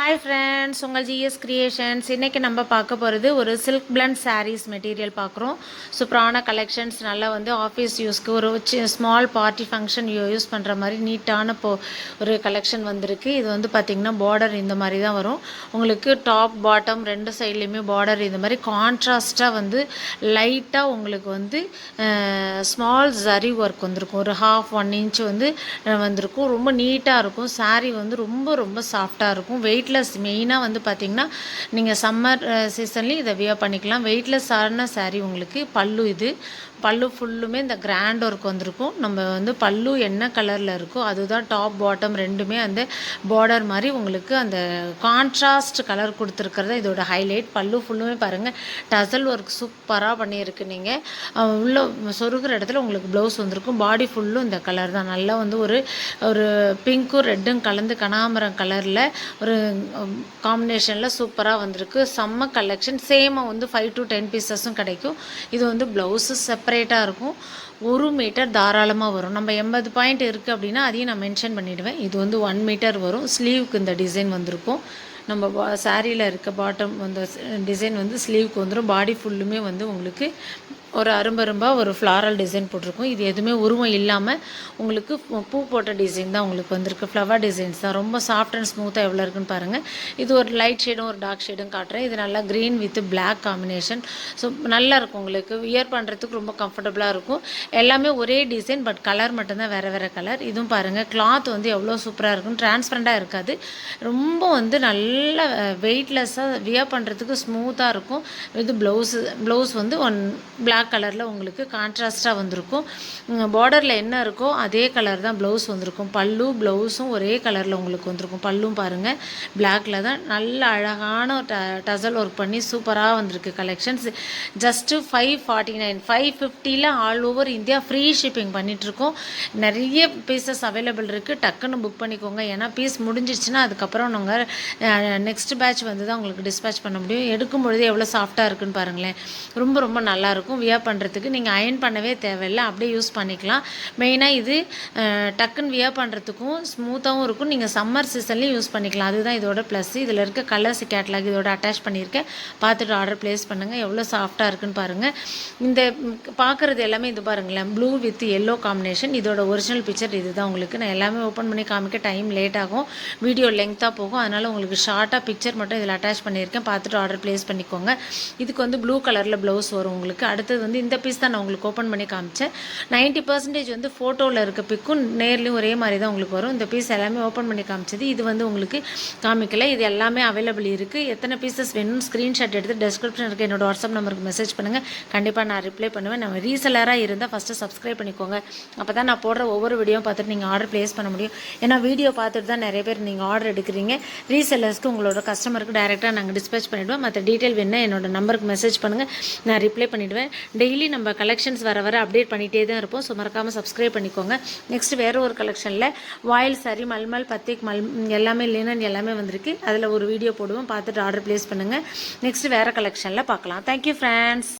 Hi friends, உங்கள் GS creations. இன்றைக்கி நம்ம பார்க்க போகிறது ஒரு சில்க் பிளண்ட் சாரீஸ் மெட்டீரியல் பார்க்குறோம். சூப்பரான கலெக்ஷன்ஸ், நல்லா வந்து ஆஃபீஸ் யூஸ்க்கு ஒரு ஸ்மால் பார்ட்டி ஃபங்க்ஷன் யூஸ் பண்ணுற மாதிரி நீட்டான ஒரு கலெக்ஷன் வந்திருக்கு. இது வந்து பார்த்திங்கன்னா பார்டர் இந்த மாதிரி தான் வரும். உங்களுக்கு டாப் பாட்டம் ரெண்டு சைட்லேயுமே பார்டர் இந்த மாதிரி கான்ட்ராஸ்ட்டாக வந்து லைட்டாக உங்களுக்கு வந்து ஸ்மால் ஜரி ஒர்க் வந்திருக்கும். ஒரு 1/2 இன்ச் வந்து வந்திருக்கும். ரொம்ப நீட்டாக இருக்கும். சாரீ வந்து ரொம்ப ரொம்ப சாஃப்டாக இருக்கும். வெயிட்லெஸ் மெயினாக வந்து பார்த்திங்கன்னா நீங்கள் சம்மர் சீசன்லேயும் இதை வியர் பண்ணிக்கலாம். வெயிட்லெஸ்ஸான சாரீ. உங்களுக்கு பல்லு இது பல்லு ஃபுல்லுமே இந்த கிராண்ட் ஒர்க் வந்திருக்கும். நம்ம வந்து பல்லு என்ன கலரில் இருக்கோ அதுதான் டாப் பாட்டம் ரெண்டுமே அந்த பார்டர் மாதிரி உங்களுக்கு அந்த கான்ட்ராஸ்ட் கலர் கொடுத்துருக்கிறது இதோட ஹைலைட். பல்லு ஃபுல்லுமே பாருங்கள் டசல் ஒர்க் சூப்பராக பண்ணியிருக்கு. நீங்கள் உள்ள சொருகிற இடத்துல உங்களுக்கு ப்ளவுஸ் வந்திருக்கும். பாடி ஃபுல்லும் இந்த கலர் தான். நல்லா வந்து ஒரு பிங்க்கும் ரெட்டும் கலந்து கனாமரம் கலரில் ஒரு காம்பினேஷனில் சூப்பராக வந்திருக்கு. செம்ம கலெக்ஷன். சேமாக வந்து 5 to 10 பீசஸும் கிடைக்கும். இது வந்து ப்ளவுஸு செப்பரேட்டாக இருக்கும். 1 மீட்டர் தாராளமாக வரும். நம்ம 80 பாயிண்ட் இருக்குது அப்படின்னா அதையும் நான் மென்ஷன் பண்ணிவிடுவேன். இது வந்து 1 மீட்டர் வரும். ஸ்லீவுக்கு இந்த டிசைன் வந்திருக்கும். நம்ம சாரியில் இருக்க பாட்டம் வந்து டிசைன் வந்து ஸ்லீவுக்கு வந்துடும். பாடி ஃபுல்லுமே வந்து உங்களுக்கு ஒரு அரும்பரும்பாக ஒரு ஃப்ளாரல் டிசைன் போட்டிருக்கும். இது எதுவுமே உருவம் இல்லாமல் உங்களுக்கு பூ போட்ட டிசைன் தான் உங்களுக்கு வந்திருக்கு. ஃப்ளவர் டிசைன்ஸ் தான். ரொம்ப சாஃப்ட் அண்ட் ஸ்மூத்தாக எவ்வளோ இருக்குன்னு பாருங்கள். இது ஒரு லைட் ஷேடும் ஒரு டார்க் ஷேடும் காட்டுறேன். இது நல்லா green with black combination. So நல்லாயிருக்கும். உங்களுக்கு வியர் பண்ணுறதுக்கு ரொம்ப கம்ஃபர்டபுளாக இருக்கும். எல்லாமே ஒரே டிசைன், பட் கலர் மட்டும்தான் வேறு வேறு கலர். இதுவும் பாருங்கள் கிளாத் வந்து எவ்வளோ சூப்பராக இருக்கும். டிரான்ஸ்பரண்ட்டாக இருக்காது. ரொம்ப வந்து நல்ல வெயிட்லெஸ்ஸாக வியர் பண்ணுறதுக்கு ஸ்மூத்தாக இருக்கும். இது ப்ளவுஸ் வந்து பிளாக் கலரில் உங்களுக்கு கான்ட்ராஸ்டாக வந்திருக்கும். பார்டரில் என்ன இருக்கோ அதே கலர் தான் ப்ளவுஸ் வந்திருக்கும். பல்லு ப்ளவுஸும் ஒரே கலரில் உங்களுக்கு வந்திருக்கும். பல்லும் பாருங்கள் பிளாக்கில் தான். நல்ல அழகான டசல் ஒர்க் பண்ணி சூப்பராக வந்திருக்கு collections. Just 549 550 all over India free shipping பண்ணிகிட்ருக்கோம். நிறைய பீசஸ் அவைலபிள் இருக்குது. டக்குன்னு புக் பண்ணிக்கோங்க. ஏன்னா பீஸ் முடிஞ்சிடுச்சுன்னா அதுக்கப்புறம் நாங்கள் நெக்ஸ்ட் பேட்ச் வந்து தான் உங்களுக்கு டிஸ்பேச் பண்ண முடியும். எடுக்கும் பொழுது எவ்வளோ சாஃப்டாக இருக்குன்னு பாருங்களேன். ரொம்ப ரொம்ப நல்லாயிருக்கும். வியர் பண்ணுறதுக்கு நீங்கள் அயன் பண்ணவே தேவையில்லை. அப்படியே யூஸ் பண்ணிக்கலாம். மெயினாக இது டக்குன்னு வியர் பண்ணுறதுக்கும் ஸ்மூத்தாகவும் இருக்கும். நீங்கள் சம்மர் சீசன்லேயும் யூஸ் பண்ணிக்கலாம். அதுதான் இதோட ப்ளஸ். இதில் இருக்க கலர்ஸ் கேட்லாக் இதோட அட்டாச் பண்ணியிருக்கேன். பார்த்துட்டு ஆர்டர் ப்ளேஸ் பண்ணுங்கள். எவ்வளோ சாஃப்டாக இருக்குன்னு பாருங்கள். இந்த பார்க்குறது எல்லாமே இது பாருங்களேன், ப்ளூ வித் எல்லோ காம்பினேஷன். இதோட ஒரிஜினல் பிக்சர் இது தான். உங்களுக்கு நான் எல்லாமே ஓப்பன் பண்ணி காமிக்க டைம் லேட் ஆகும். வீடியோ லெங்க்த்தாக போகும். அதனால் உங்களுக்கு ஷார்ட்டாக பிக்சர் மட்டும் இதில் அட்டாச் பண்ணியிருக்கேன். பார்த்துட்டு ஆர்டர் ப்ளேஸ் பண்ணிக்கோங்க. இதுக்கு வந்து ப்ளூ கலரில் ப்ளவுஸ் வரும் உங்களுக்கு. அடுத்தது வந்து இந்த பீஸ் தான் நான் உங்களுக்கு ஓப்பன் பண்ணி காமிச்சேன். 90% வந்து ஃபோட்டோவில் இருக்க பிக்கும் நேர்லையும் ஒரே மாதிரி தான் உங்களுக்கு வரும். இந்த பீஸ் எல்லாமே ஓப்பன் பண்ணி காமிச்சது. இது வந்து உங்களுக்கு காமிக்கல. இது எல்லாமே அவைலபிள் இருக்குது. எத்தனை பீசஸ் வேணும்னு ஸ்க்ரீன்ஷாட் எடுத்து டெஸ்கிரிப்ஷன் இருக்க என்னோட வாட்ஸ்அப் நம்பருக்கு மெசேஜ் பண்ணுங்கள். கண்டிப்பாக நான் ரிப்ளை பண்ணுவேன். நம்ம ரீசெல்லராக இருந்தால் ஃபஸ்ட்டு சப்ஸ்கிரைப் பண்ணிக்கோங்க. அப்போ தான் நான் போடுற ஒவ்வொரு வீடியோ பார்த்துட்டு நீங்கள் ஆர்டர் ப்ளேஸ் பண்ண முடியும். ஏன்னா வீடியோ பார்த்துட்டு தான் நிறைய பேர் நீங்கள் ஆர்டர் எடுக்கிறீங்க. ரீசெல்லர்ஸ்க்கு உங்களோட கஸ்டமருக்கு டைரெக்டாக நாங்கள் டிஸ்பேச் பண்ணிவிடுவோம். மற்ற டீட்டெயில் வேணுன்னா என்னோட நம்பருக்கு மெசேஜ் பண்ணுங்கள். நான் ரிப்ளை பண்ணிவிடுவேன். டெய்லி நம்ம கலெக்ஷன்ஸ் வர அப்டேட் பண்ணிகிட்டே தான் இருப்போம். ஸோ மறக்காமல் சப்ஸ்கிரைப் பண்ணிக்கோங்க. நெக்ஸ்ட் வேறு ஒரு கலெக்ஷனில் வாயில் சாரி மல்மல் பத்திக் எல்லாமே லினன் எல்லாமே வந்திருக்கு. அதில் ஒரு வீடியோ போடுவோம். பார்த்துட்டு ஆர்டர் ப்ளேஸ் பண்ணுங்கள். நெக்ஸ்ட் வேறு கலெக்ஷனில் பார்க்கலாம். Thank you friends.